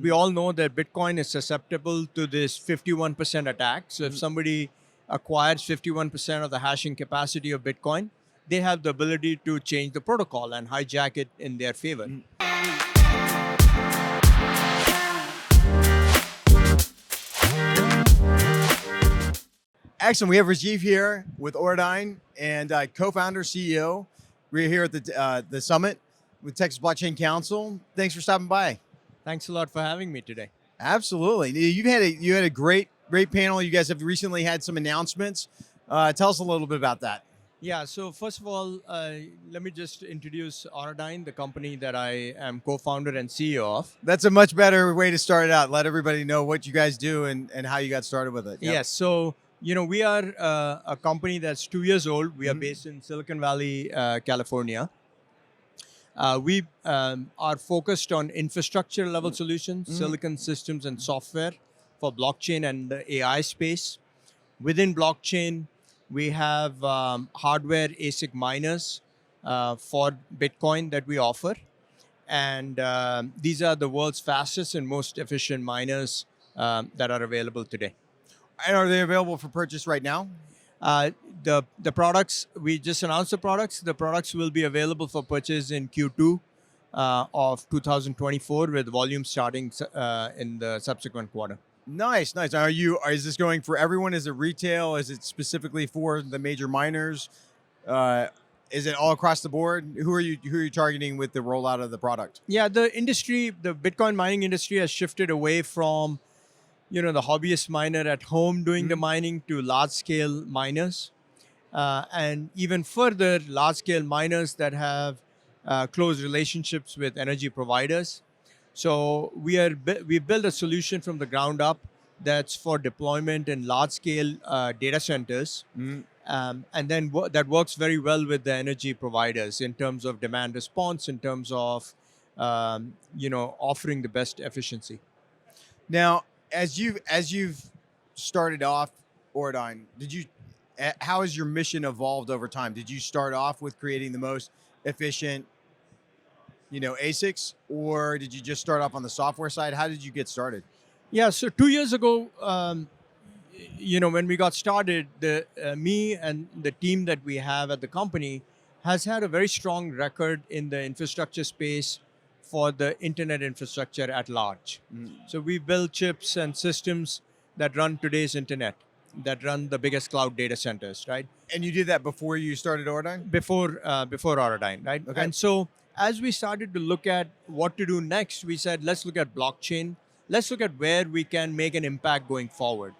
We all know that Bitcoin is susceptible to this 51% attack. So if somebody acquires 51% of the hashing capacity of Bitcoin, they have the ability to change the protocol and hijack it in their favor. Excellent. We have Rajiv here with Auradine and co-founder, CEO. We're here at the summit with Texas Blockchain Council. Thanks for stopping by. Thanks a lot for having me today. Absolutely. You had a great panel. You guys have recently had some announcements. Tell us a little bit about that. Yeah, so first of all, let me just introduce Auradine, the company that I am co-founder and CEO of. That's a much better way to start it out. Let everybody know what you guys do and how you got started with it. Yep. Yes, so we are a company that's 2 years old. We are based in Silicon Valley, California. We are focused on infrastructure level solutions, silicon systems and software for blockchain and the AI space. Within blockchain, we have hardware ASIC miners for Bitcoin that we offer. And these are the world's fastest and most efficient miners that are available today. And are they available for purchase right now? The products, we just announced the products. The products will be available for purchase in Q2 of 2024 with volume starting in the subsequent quarter. Nice. Is this going for everyone? Is it retail? Is it specifically for the major miners? Is it all across the board? Who are you targeting with the rollout of the product? Yeah, the Bitcoin mining industry has shifted away from the hobbyist miner at home doing the mining to large-scale miners. And even further, large-scale miners that have close relationships with energy providers. So we built a solution from the ground up that's for deployment in large-scale data centers. And then that works very well with the energy providers in terms of demand response, in terms of offering the best efficiency. Now, as you've started off Auradine, how has your mission evolved over time? Did you start off with creating the most efficient, ASICs, or did you just start off on the software side? How did you get started? Yeah, so 2 years ago, when we got started, me and the team that we have at the company has had a very strong record in the infrastructure space for the internet infrastructure at large. So we build chips and systems that run today's internet, that run the biggest cloud data centers, right? And you did that before you started Auradine? Before Auradine, right? Okay. And so as we started to look at what to do next, we said, let's look at blockchain. Let's look at where we can make an impact going forward.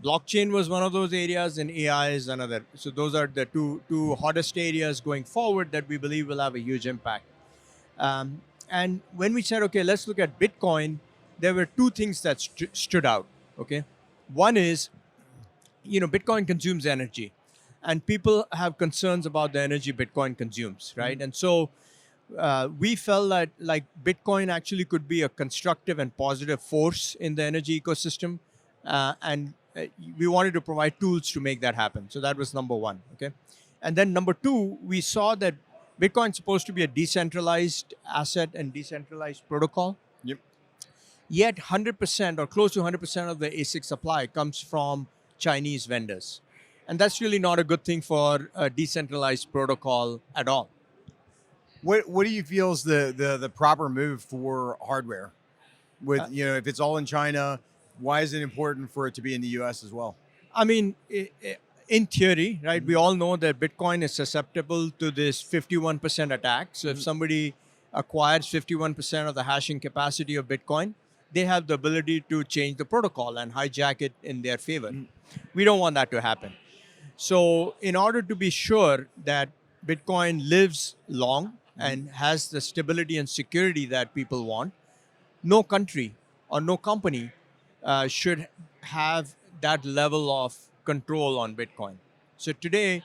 Blockchain was one of those areas and AI is another. So those are the two hottest areas going forward that we believe will have a huge impact. And when we said, okay, let's look at Bitcoin, there were two things that stood out, okay? One is, Bitcoin consumes energy and people have concerns about the energy Bitcoin consumes, right? And so we felt that Bitcoin actually could be a constructive and positive force in the energy ecosystem. And we wanted to provide tools to make that happen. So that was number one, okay? And then number two, we saw that Bitcoin's supposed to be a decentralized asset and decentralized protocol. Yep. Yet 100% or close to 100% of the ASIC supply comes from Chinese vendors. And that's really not a good thing for a decentralized protocol at all. What do you feel is the proper move for hardware? With if it's all in China, why is it important for it to be in the US as well? I mean, in theory, right, we all know that Bitcoin is susceptible to this 51% attack. So if somebody acquires 51% of the hashing capacity of Bitcoin, they have the ability to change the protocol and hijack it in their favor. We don't want that to happen. So in order to be sure that Bitcoin lives long and has the stability and security that people want, no country or no company should have that level of control on Bitcoin. So today,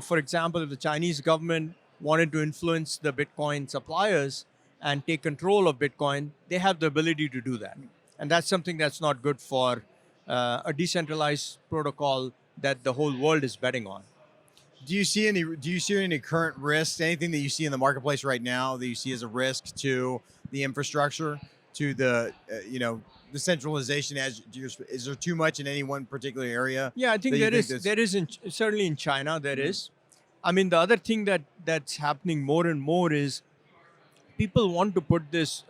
for example, if the Chinese government wanted to influence the Bitcoin suppliers and take control of Bitcoin, they have the ability to do that. And that's something that's not good for a decentralized protocol that the whole world is betting on. Do you see any current risks, anything that you see in the marketplace right now that you see as a risk to the infrastructure to the the centralization? Is there too much in any one particular area Yeah, I that think you there think is. that's There is certainly in China. There Mhm. is. I mean, the other thing that's happening more and more is people want to put these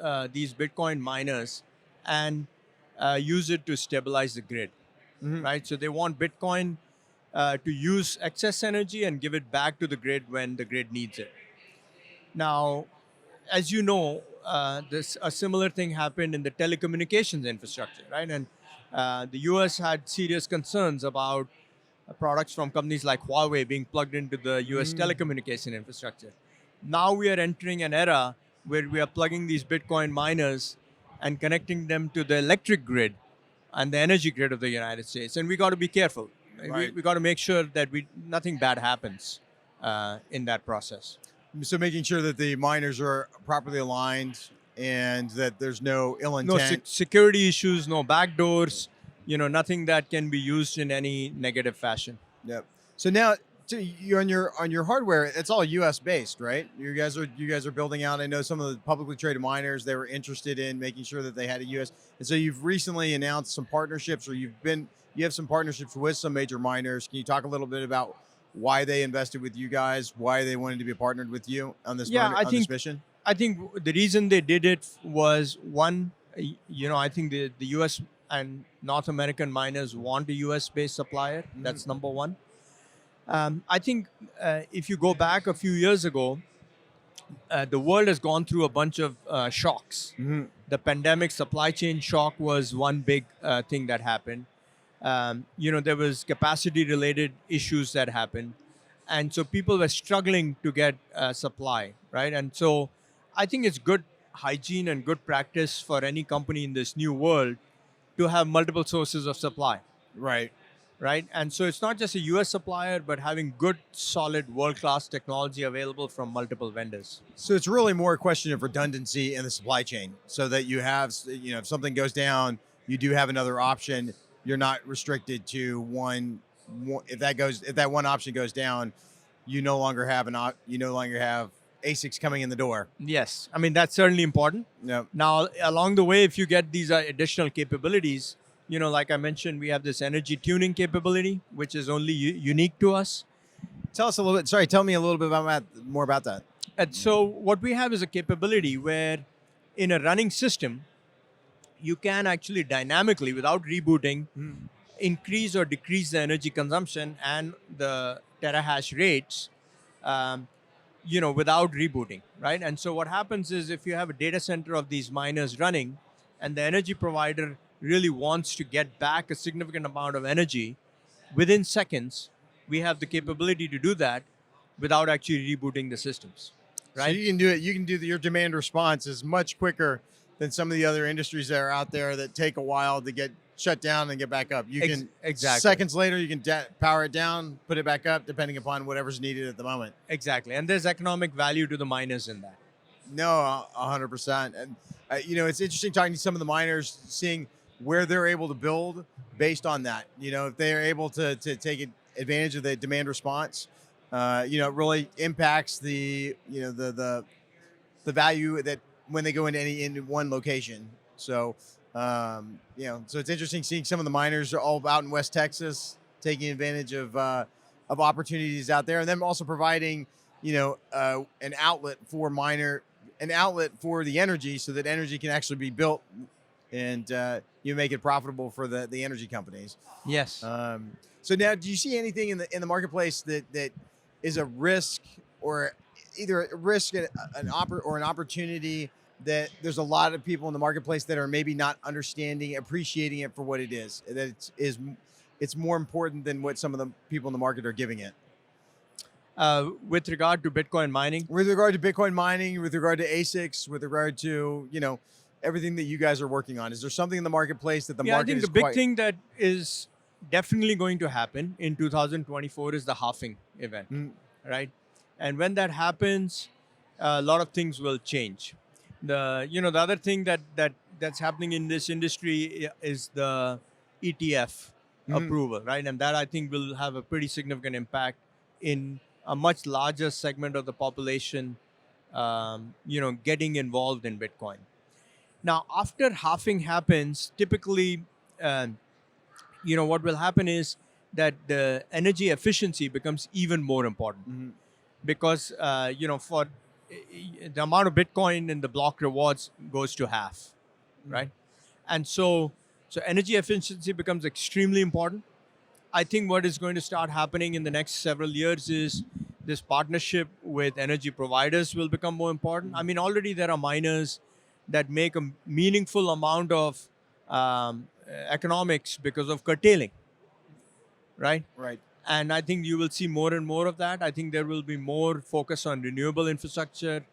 Bitcoin miners and use it to stabilize the grid, Mhm. right? So they want Bitcoin to use excess energy and give it back to the grid when the grid needs it. Now, as you know, this a similar thing happened in the telecommunications infrastructure, right? And the U.S. had serious concerns about products from companies like Huawei being plugged into the U.S. Mm. telecommunication infrastructure. Now we are entering an era where we are plugging these Bitcoin miners and connecting them to the electric grid and the energy grid of the United States, and we got to be careful. Right. We got to make sure that we nothing bad happens in that process. So making sure that the miners are properly aligned and that there's no ill No intent. security issues, no backdoors, nothing that can be used in any negative fashion. Yep. So now, you on your hardware, it's all U.S. based, right? You guys are building out. I know some of the publicly traded miners, they were interested in making sure that they had a U.S. And so you've recently announced some partnerships, or you have some partnerships with some major miners. Can you talk a little bit about why they invested with you guys, why they wanted to be partnered with you on this Yeah, on this mission? I think the reason they did it was one, I think the U.S. and North American miners want a U.S. based supplier. Mhm. That's number one. I think if you go back a few years ago, the world has gone through a bunch of shocks. Mhm. The pandemic supply chain shock was one big thing that happened. There was capacity related issues that happened, and so people were struggling to get supply, right? And so I think it's good hygiene and good practice for any company in this new world to have multiple sources of supply, Right. right? And so it's not just a US supplier, but having good, solid, world class technology available from multiple vendors. So it's really more a question of redundancy in the supply chain, so that you have, if something goes down, you do have another option. You're not restricted to if that one option goes down, you no longer have ASICs coming in the door. Yes, I mean, that's certainly important. No. Now, along the way, if you get these additional capabilities, like I mentioned, we have this energy tuning capability, which is only unique to us. Tell us a little bit. Sorry, tell me a little bit more about that. And so, what we have is a capability where in a running system, you can actually dynamically, without rebooting, Mhm. increase or decrease the energy consumption and the terahash rates, um, without rebooting, right? And so what happens is if you have a data center of these miners running and the energy provider really wants to get back a significant amount of energy within seconds, we have the capability to do that without actually rebooting the systems, So right? you can do it. You can do your demand response is much quicker than some of the other industries that are out there that take a while to get shut down and get back up. You can Exactly. seconds later you can power it down, put it back up, depending upon whatever's needed at the moment. Exactly. And there's economic value to the miners in that. No, 100%. And it's interesting talking to some of the miners, seeing where they're able to build based on that. If they are able to take advantage of the demand response, it really impacts the value that when they go in one location. So, so it's interesting seeing some of the miners are all out in West Texas taking advantage of opportunities out there, and then also providing, an outlet for the energy, so that energy can actually be built and you make it profitable for the energy companies. Yes. So now, do you see anything in the marketplace that is a risk, or either a risk and or an opportunity, that there's a lot of people in the marketplace that are maybe not appreciating it for what it is, that it's more important than what some of the people in the market are giving it? With regard to Bitcoin mining, With regard to Bitcoin mining, with regard to ASICs, with regard to everything that you guys are working on, is there something in the marketplace that the yeah, I market think is the big quite? thing that is definitely going to happen in 2024 is the halving event, Mm. right? And when that happens, a lot of things will change. The other thing that's happening in this industry is the ETF Mhm. approval, right? And that I think will have a pretty significant impact in a much larger segment of the population, getting involved in Bitcoin. Now, after halving happens, typically, what will happen is that the energy efficiency becomes even more important Mhm. because, for the amount of Bitcoin in the block rewards goes to half, right? And so energy efficiency becomes extremely important. I think what is going to start happening in the next several years is this partnership with energy providers will become more important. I mean, already there are miners that make a meaningful amount of economics because of curtailing, right? Right. And I think you will see more and more of that. I think there will be more focus on renewable infrastructure,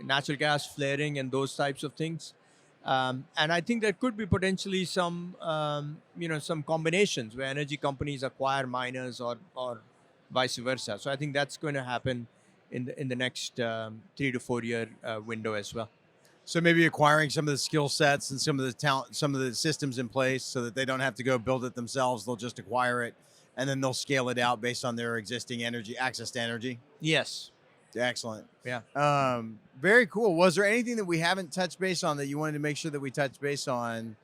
natural gas flaring, and those types of things. And I think there could be potentially some combinations where energy companies acquire miners or vice versa. So I think that's going to happen in the next 3 to 4 year window as well. So maybe acquiring some of the skill sets and some of the talent, some of the systems in place, so that they don't have to go build it themselves. They'll just acquire it, and then they'll scale it out based on their existing energy access to energy. Yes. Excellent. Yeah. Very cool. Was there anything that we haven't touched base on that you wanted to make sure that we touch base on?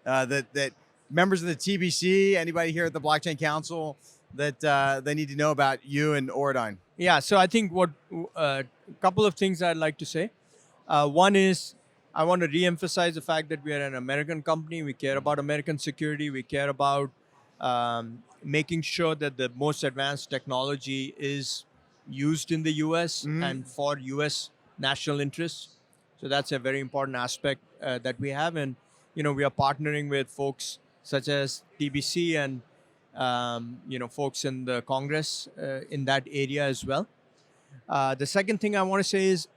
That members of the TBC, anybody here at the Blockchain Council, that they need to know about you and Auradine? Yeah. So I think what a couple of things I'd like to say. One is I want to re-emphasize the fact that we are an American company. We care about American security. We care about making sure that the most advanced technology is used in the U.S. and for U.S. national interests. So that's a very important aspect that we have, and we are partnering with folks such as TBC and folks in the Congress in that area as well. The second thing I want to say is,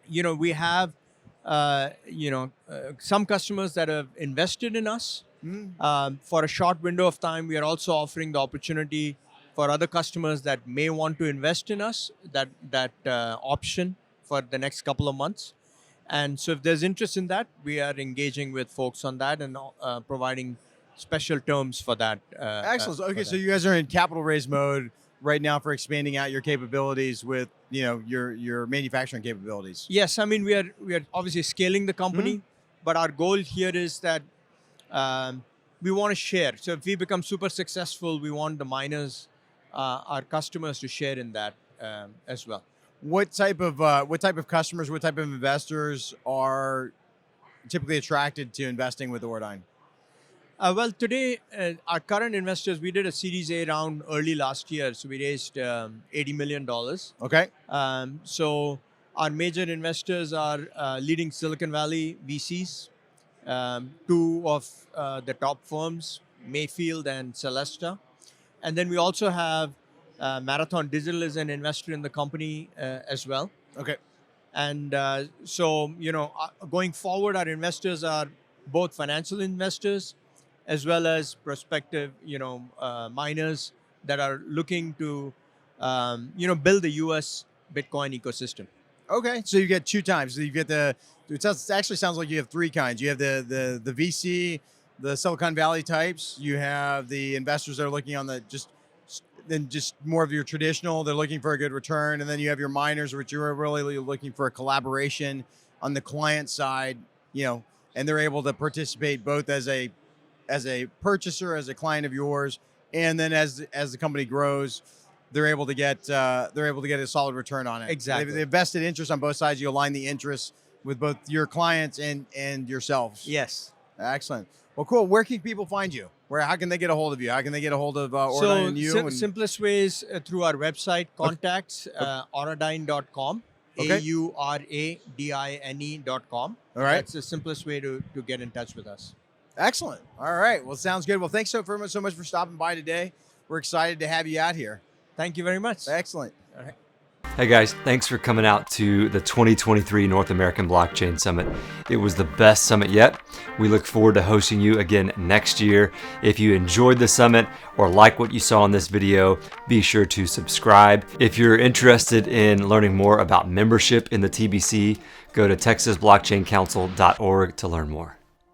we have, some customers that have invested in us for a short window of time. We are also offering the opportunity for other customers that may want to invest in us, that option for the next couple of months. And so if there's interest in that, we are engaging with folks on that and providing special terms for that. Excellent. Okay, so you guys are in capital raise mode right now for expanding out your capabilities with your manufacturing capabilities. Yes, I mean we are obviously scaling the company, but our goal here is that we want to share. So if we become super successful, we want the miners, our customers, to share in that as well. What type of customers, what type of investors are typically attracted to investing with Auradine? Well, today, our current investors, we did a Series A round early last year. So we raised $80 million. Okay. So our major investors are leading Silicon Valley VCs, two of the top firms, Mayfield and Celesta. And then we also have Marathon Digital as an investor in the company as well. Okay. And so, going forward, our investors are both financial investors as well as prospective, miners that are looking to, build the U.S. Bitcoin ecosystem. Okay, so you get two times. So you get it actually sounds like you have three kinds. You have the VC, the Silicon Valley types. You have the investors that are looking on just more of your traditional. They're looking for a good return, and then you have your miners, which you're really looking for a collaboration on the client side. And they're able to participate both as a purchaser, as a client of yours, and then as the company grows, they're able to get a solid return on it. Exactly. They've vested interest on both sides. You align the interests with both your clients and yourselves. Yes. Excellent. Well, cool. Where can people find you? How can they get a hold of you? How can they get a hold of Auradine and you? Simplest way is through our website, contacts, auradine.com. Okay. AURADINE.com. All right. That's the simplest way to get in touch with us. Excellent. All right. Well, sounds good. Well, thanks so much for stopping by today. We're excited to have you out here. Thank you very much. Excellent. All right. Hey guys, thanks for coming out to the 2023 North American Blockchain Summit. It was the best summit yet. We look forward to hosting you again next year. If you enjoyed the summit or like what you saw in this video, be sure to subscribe. If you're interested in learning more about membership in the TBC, go to texasblockchaincouncil.org to learn more.